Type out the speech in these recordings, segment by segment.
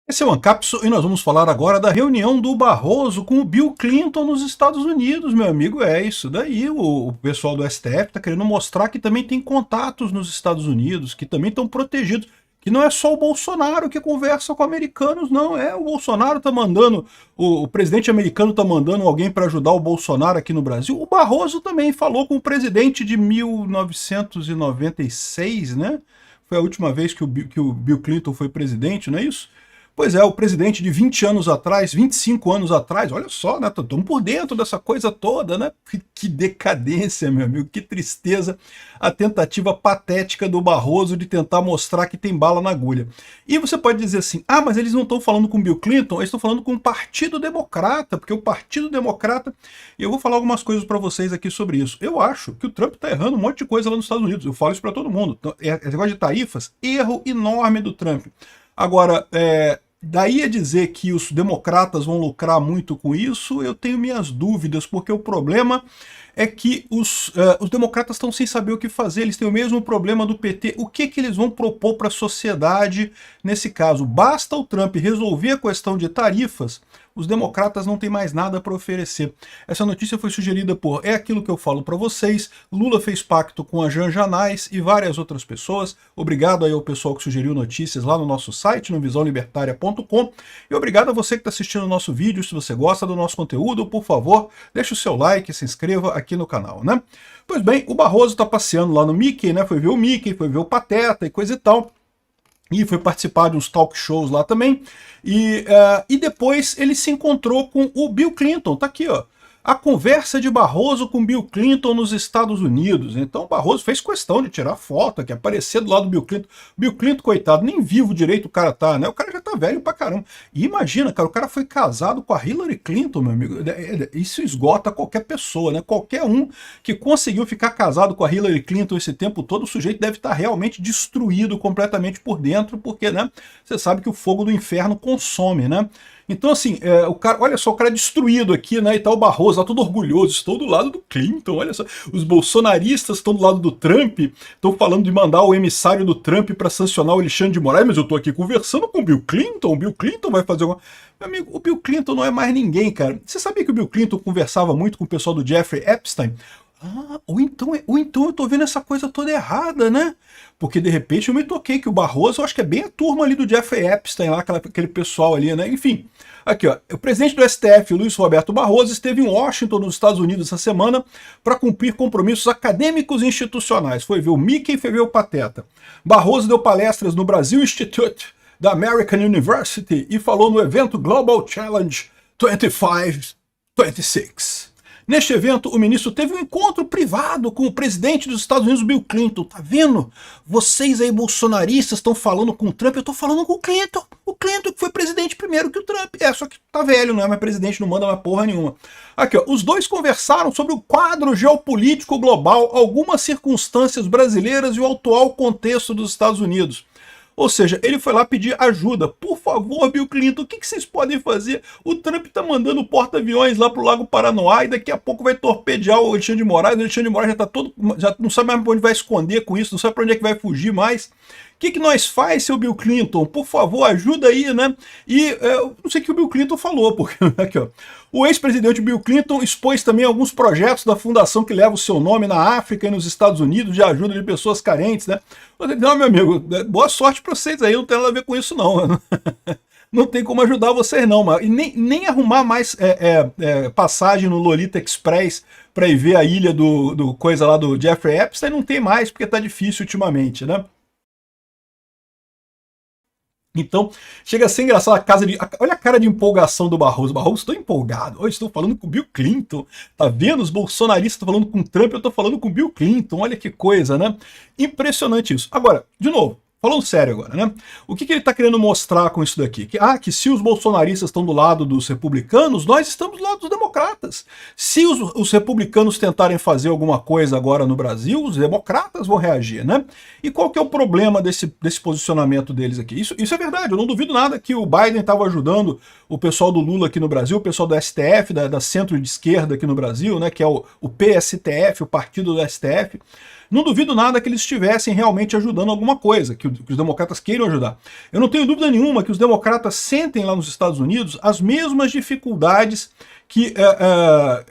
Esse é o Ancapso e nós vamos falar agora da reunião do Barroso com o Bill Clinton nos Estados Unidos, meu amigo. É isso daí, o pessoal do STF está querendo mostrar que também tem contatos nos Estados Unidos, que também estão protegidos, que não é só o Bolsonaro que conversa com americanos, não. O Bolsonaro está mandando, o presidente americano está mandando alguém para ajudar o Bolsonaro aqui no Brasil. O Barroso também falou com o presidente de 1996, né? Foi a última vez que o Bill Clinton foi presidente, não é isso? Pois é, o presidente de 20 anos atrás, 25 anos atrás, olha só, né? Estamos por dentro dessa coisa toda, né? Que decadência, meu amigo, que tristeza a tentativa patética do Barroso de tentar mostrar que tem bala na agulha. E você pode dizer assim, mas eles não estão falando com Bill Clinton, eles estão falando com o Partido Democrata, porque o Partido Democrata, e eu vou falar algumas coisas para vocês aqui sobre isso. Eu acho que o Trump está errando um monte de coisa lá nos Estados Unidos, eu falo isso para todo mundo. Esse negócio de tarifas, erro enorme do Trump. Agora, daí a dizer que os democratas vão lucrar muito com isso, eu tenho minhas dúvidas, porque o problema é que os democratas estão sem saber o que fazer, eles têm o mesmo problema do PT. O que eles vão propor para a sociedade nesse caso? Basta o Trump resolver a questão de tarifas, os democratas não têm mais nada para oferecer. Essa notícia foi sugerida por É Aquilo Que Eu Falo Para Vocês, Lula fez pacto com a Jan Janais e várias outras pessoas. Obrigado aí ao pessoal que sugeriu notícias lá no nosso site, no visãolibertaria.com. E obrigado a você que está assistindo o nosso vídeo. Se você gosta do nosso conteúdo, por favor, deixe o seu like e se inscreva aqui no canal, né? Pois bem, o Barroso está passeando lá no Mickey, né? Foi ver o Mickey, foi ver o Pateta e coisa e tal. E foi participar de uns talk shows lá também. E depois ele se encontrou com o Bill Clinton. Tá aqui, ó. A conversa de Barroso com Bill Clinton nos Estados Unidos. Então Barroso fez questão de tirar foto aqui, aparecer do lado do Bill Clinton. Bill Clinton, coitado, nem vivo direito o cara tá, né? O cara já tá velho pra caramba. E imagina, cara, o cara foi casado com a Hillary Clinton, meu amigo. Isso esgota qualquer pessoa, né? Qualquer um que conseguiu ficar casado com a Hillary Clinton esse tempo todo, o sujeito deve estar realmente destruído completamente por dentro, porque, né? Você sabe que o fogo do inferno consome, né? Então, assim, o cara, olha só, o cara é destruído aqui, né? E tá o Barroso lá todo orgulhoso. Estou do lado do Clinton, olha só. Os bolsonaristas estão do lado do Trump, estão falando de mandar o emissário do Trump para sancionar o Alexandre de Moraes, mas eu tô aqui conversando com o Bill Clinton. O Bill Clinton vai fazer alguma. Meu amigo, o Bill Clinton não é mais ninguém, cara. Você sabia que o Bill Clinton conversava muito com o pessoal do Jeffrey Epstein? Ou então eu tô vendo essa coisa toda errada, né? Porque de repente eu me toquei que o Barroso, eu acho que é bem a turma ali do Jeffrey Epstein, lá, aquele pessoal ali, né? Enfim, aqui ó, o presidente do STF, Luiz Roberto Barroso, esteve em Washington, nos Estados Unidos, essa semana, para cumprir compromissos acadêmicos e institucionais. Foi ver o Mickey e foi ver o Pateta. Barroso deu palestras no Brasil Institute da American University e falou no evento Global Challenge 25-26. Neste evento, o ministro teve um encontro privado com o presidente dos Estados Unidos, Bill Clinton. Tá vendo? Vocês aí, bolsonaristas, estão falando com o Trump, eu tô falando com o Clinton. O Clinton que foi presidente primeiro que o Trump. Só que tá velho, não é mais presidente, não manda mais porra nenhuma. Aqui, ó, os dois conversaram sobre o quadro geopolítico global, algumas circunstâncias brasileiras e o atual contexto dos Estados Unidos. Ou seja, ele foi lá pedir ajuda. Por favor, Bill Clinton, o que vocês podem fazer? O Trump tá mandando porta-aviões lá pro Lago Paranoá e daqui a pouco vai torpedear o Alexandre de Moraes. O Alexandre de Moraes já tá todo, já não sabe mais pra onde vai esconder com isso, não sabe pra onde é que vai fugir mais. O que nós faz, seu Bill Clinton? Por favor, ajuda aí, né? E eu não sei o que o Bill Clinton falou, porque aqui, ó, o ex-presidente Bill Clinton expôs também alguns projetos da fundação que leva o seu nome na África e nos Estados Unidos de ajuda de pessoas carentes, né? Não, meu amigo, boa sorte para vocês aí, não tem nada a ver com isso não. Não tem como ajudar vocês não, mas, e nem arrumar mais passagem no Lolita Express para ir ver a ilha do coisa lá do Jeffrey Epstein, não tem mais, porque tá difícil ultimamente, né? Então, chega a ser engraçado olha a cara de empolgação do Barroso. Barroso, estou empolgado. Hoje estou falando com o Bill Clinton. Tá vendo? Os bolsonaristas estão falando com o Trump, eu estou falando com o Bill Clinton. Olha que coisa, né? Impressionante isso. Agora, de novo, falando sério agora, né? O que ele está querendo mostrar com isso daqui? Que se os bolsonaristas estão do lado dos republicanos, nós estamos do lado dos democratas. Se os republicanos tentarem fazer alguma coisa agora no Brasil, os democratas vão reagir, né? E qual que é o problema desse posicionamento deles aqui? Isso é verdade, eu não duvido nada que o Biden estava ajudando o pessoal do Lula aqui no Brasil, o pessoal do STF, da centro de esquerda aqui no Brasil, né? Que é o PSTF, o partido do STF. Não duvido nada que eles estivessem realmente ajudando alguma coisa, que os democratas queiram ajudar. Eu não tenho dúvida nenhuma que os democratas sentem lá nos Estados Unidos as mesmas dificuldades que a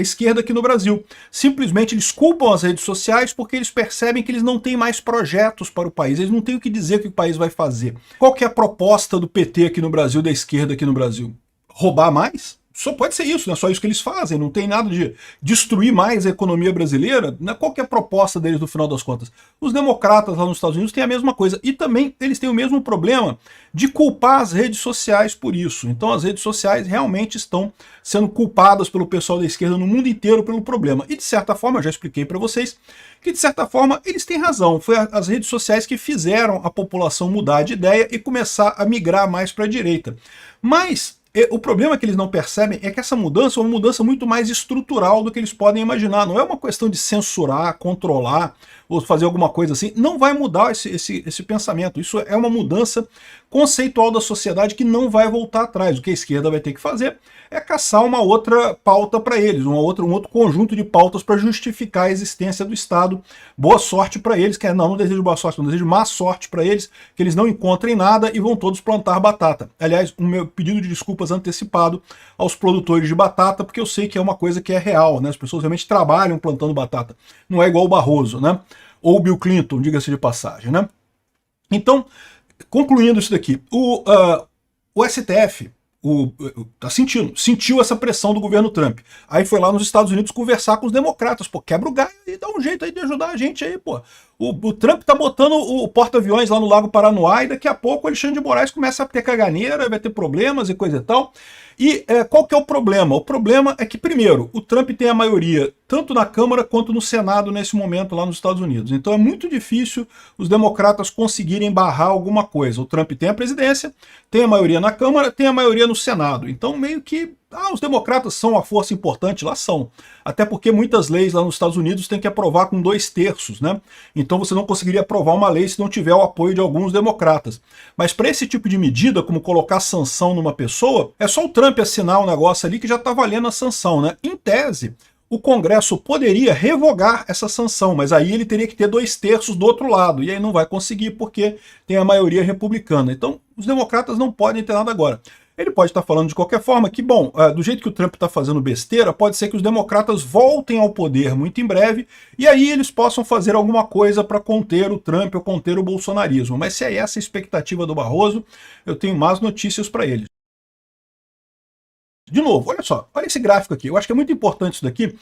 esquerda aqui no Brasil. Simplesmente eles culpam as redes sociais porque eles percebem que eles não têm mais projetos para o país, eles não têm o que dizer que o país vai fazer. Qual que é a proposta do PT aqui no Brasil, da esquerda aqui no Brasil? Roubar mais? Só pode ser isso, não é só isso que eles fazem, não tem nada de destruir mais a economia brasileira. Qual que é a proposta deles no final das contas? Os democratas lá nos Estados Unidos têm a mesma coisa, e também eles têm o mesmo problema de culpar as redes sociais por isso. Então as redes sociais realmente estão sendo culpadas pelo pessoal da esquerda no mundo inteiro pelo problema. E de certa forma, eu já expliquei para vocês, que de certa forma eles têm razão. Foi as redes sociais que fizeram a população mudar de ideia e começar a migrar mais para a direita. Mas o problema que eles não percebem é que essa mudança é uma mudança muito mais estrutural do que eles podem imaginar. Não é uma questão de censurar, controlar ou fazer alguma coisa assim. Não vai mudar esse pensamento. Isso é uma mudança conceitual da sociedade que não vai voltar atrás. O que a esquerda vai ter que fazer é caçar uma outra pauta para eles, um outro conjunto de pautas para justificar a existência do Estado. Boa sorte para eles, não desejo boa sorte, não desejo má sorte para eles, que eles não encontrem nada e vão todos plantar batata. Aliás, o meu pedido de desculpas antecipado aos produtores de batata, porque eu sei que é uma coisa que é real, né? As pessoas realmente trabalham plantando batata. Não é igual o Barroso, né? Ou o Bill Clinton, diga-se de passagem, né? Então, concluindo isso daqui, o STF sentiu essa pressão do governo Trump. Aí foi lá nos Estados Unidos conversar com os democratas. Pô, quebra o galho e dá um jeito aí de ajudar a gente aí, pô. O Trump tá botando o porta-aviões lá no Lago Paranoá e daqui a pouco o Alexandre de Moraes começa a ter caganeira, vai ter problemas e coisa e tal. E qual que é o problema? O problema é que, primeiro, o Trump tem a maioria tanto na Câmara quanto no Senado nesse momento lá nos Estados Unidos. Então é muito difícil os democratas conseguirem barrar alguma coisa. O Trump tem a presidência, tem a maioria na Câmara, tem a maioria no Senado. Então meio que os democratas são a força importante, lá são. Até porque muitas leis lá nos Estados Unidos têm que aprovar com 2/3, né? Então você não conseguiria aprovar uma lei se não tiver o apoio de alguns democratas. Mas para esse tipo de medida, como colocar sanção numa pessoa, é só o Trump assinar um negócio ali que já está valendo a sanção, né? Em tese, o Congresso poderia revogar essa sanção, mas aí ele teria que ter 2/3 do outro lado, e aí não vai conseguir porque tem a maioria republicana. Então os democratas não podem ter nada agora. Ele pode estar falando de qualquer forma que, bom, do jeito que o Trump está fazendo besteira, pode ser que os democratas voltem ao poder muito em breve e aí eles possam fazer alguma coisa para conter o Trump ou conter o bolsonarismo. Mas se é essa a expectativa do Barroso, eu tenho más notícias para eles. De novo, olha só, olha esse gráfico aqui. Eu acho que é muito importante isso daqui,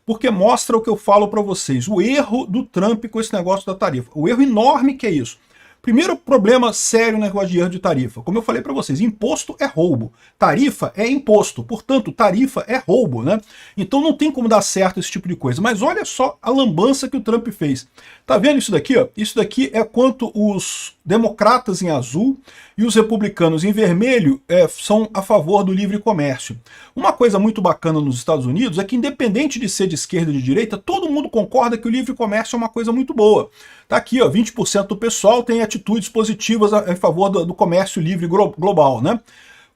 porque mostra o que eu falo para vocês, o erro do Trump com esse negócio da tarifa. O erro enorme que é isso. Primeiro problema sério no negócio de erro de tarifa. Como eu falei para vocês, imposto é roubo. Tarifa é imposto. Portanto, tarifa é roubo, né? Então não tem como dar certo esse tipo de coisa. Mas olha só a lambança que o Trump fez. Tá vendo isso daqui? Ó? Isso daqui é quanto os democratas em azul e os republicanos em vermelho são a favor do livre comércio. Uma coisa muito bacana nos Estados Unidos é que, independente de ser de esquerda ou de direita, todo mundo concorda que o livre comércio é uma coisa muito boa. Tá aqui, ó, 20% do pessoal tem atitudes positivas a favor do comércio livre global, né?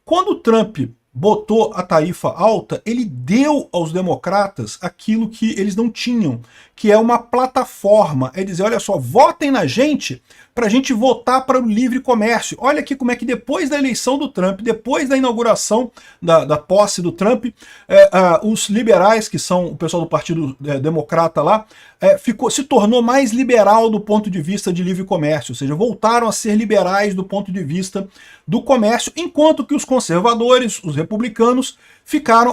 Quando o Trump botou a tarifa alta, ele deu aos democratas aquilo que eles não tinham, que é uma plataforma. É dizer, olha só, votem na gente para a gente votar para o livre comércio. Olha aqui como é que depois da eleição do Trump, depois da inauguração da posse do Trump, os liberais, que são o pessoal do Partido Democrata lá, se tornou mais liberal do ponto de vista de livre comércio, ou seja, voltaram a ser liberais do ponto de vista do comércio, enquanto que os conservadores, os republicanos,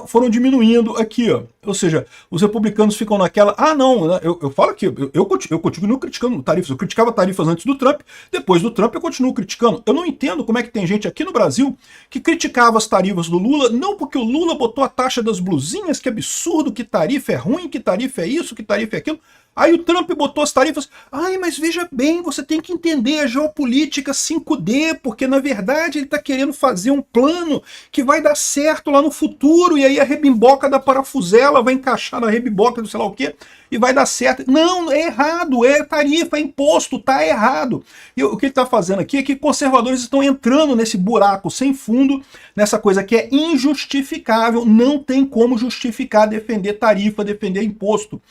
foram diminuindo aqui, ó. Ou seja, os republicanos ficam naquela, não, né? Eu falo aqui, eu continuo criticando tarifas, eu criticava tarifas antes do Trump, depois do Trump eu continuo criticando. Eu não entendo como é que tem gente aqui no Brasil que criticava as tarifas do Lula, não porque o Lula botou a taxa das blusinhas, que absurdo, que tarifa é ruim, que tarifa é isso, que tarifa é aquilo. Aí o Trump botou as tarifas, mas veja bem, você tem que entender a geopolítica 5D, porque na verdade ele está querendo fazer um plano que vai dar certo lá no futuro, e aí a rebimboca da parafusela vai encaixar na rebimboca do sei lá o quê, e vai dar certo. Não, é errado, é tarifa, é imposto, tá errado. E o que ele está fazendo aqui é que conservadores estão entrando nesse buraco sem fundo, nessa coisa que é injustificável, não tem como justificar defender tarifa, defender imposto.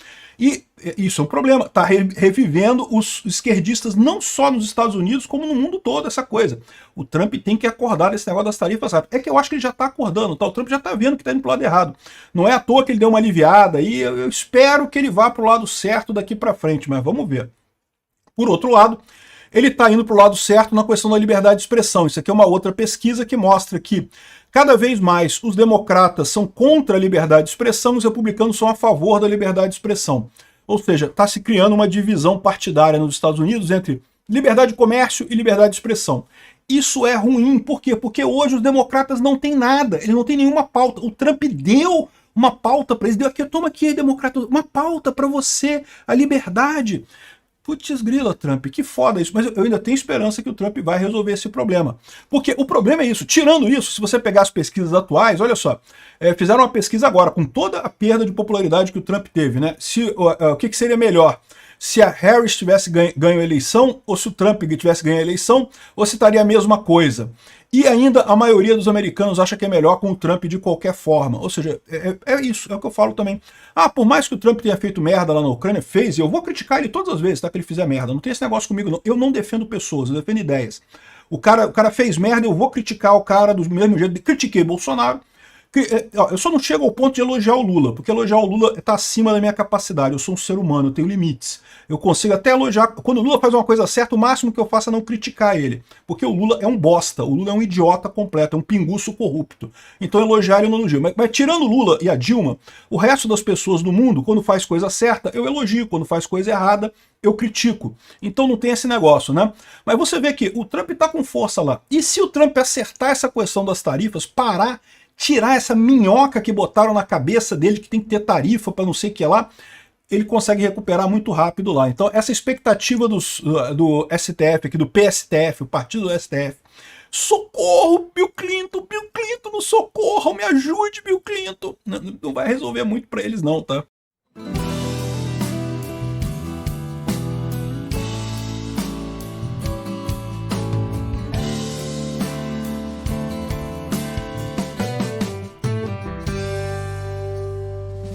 E isso é um problema, está revivendo os esquerdistas não só nos Estados Unidos, como no mundo todo, essa coisa. O Trump tem que acordar desse negócio das tarifas, sabe? É que eu acho que ele já está acordando, tá? O Trump já está vendo que está indo para o lado errado. Não é à toa que ele deu uma aliviada, e eu espero que ele vá para o lado certo daqui para frente, mas vamos ver. Por outro lado, ele está indo para o lado certo na questão da liberdade de expressão. Isso aqui é uma outra pesquisa que mostra que cada vez mais os democratas são contra a liberdade de expressão e os republicanos são a favor da liberdade de expressão. Ou seja, está se criando uma divisão partidária nos Estados Unidos entre liberdade de comércio e liberdade de expressão. Isso é ruim, por quê? Porque hoje os democratas não têm nada, eles não têm nenhuma pauta. O Trump deu uma pauta para eles, deu aqui, toma aqui, democrata, uma pauta para você, a liberdade. Putz grila, Trump, que foda isso, mas eu ainda tenho esperança que o Trump vai resolver esse problema. Porque o problema é isso, tirando isso, se você pegar as pesquisas atuais, olha só, fizeram uma pesquisa agora, com toda a perda de popularidade que o Trump teve, né? O que seria melhor? Se a Harris tivesse ganho a eleição, ou se o Trump tivesse ganho a eleição, ou se estaria a mesma coisa. E ainda a maioria dos americanos acha que é melhor com o Trump de qualquer forma. Ou seja, é isso, é o que eu falo também. Ah, por mais que o Trump tenha feito merda lá na Ucrânia, fez, e eu vou criticar ele todas as vezes, tá, que ele fizer merda. Não tem esse negócio comigo, não. Eu não defendo pessoas, eu defendo ideias. O cara fez merda, eu vou criticar o cara do mesmo jeito. Critiquei Bolsonaro. Eu só não chego ao ponto de elogiar o Lula, porque elogiar o Lula está acima da minha capacidade. Eu sou um ser humano, eu tenho limites. Eu consigo até elogiar. Quando o Lula faz uma coisa certa, o máximo que eu faço é não criticar ele. Porque o Lula é um bosta, o Lula é um idiota completo, é um pinguço corrupto. Então elogiar ele eu não elogio. Mas tirando o Lula e a Dilma, o resto das pessoas do mundo, quando faz coisa certa, eu elogio. Quando faz coisa errada, eu critico. Então não tem esse negócio, né? Mas você vê que o Trump está com força lá. E se o Trump acertar essa questão das tarifas, parar, tirar essa minhoca que botaram na cabeça dele, que tem que ter tarifa para não sei o que lá, ele consegue recuperar muito rápido lá. Então essa expectativa do STF, aqui do PSTF, o partido do STF, socorro, Bill Clinton, no socorro, me ajude, Bill Clinton. Não vai resolver muito para eles não, tá?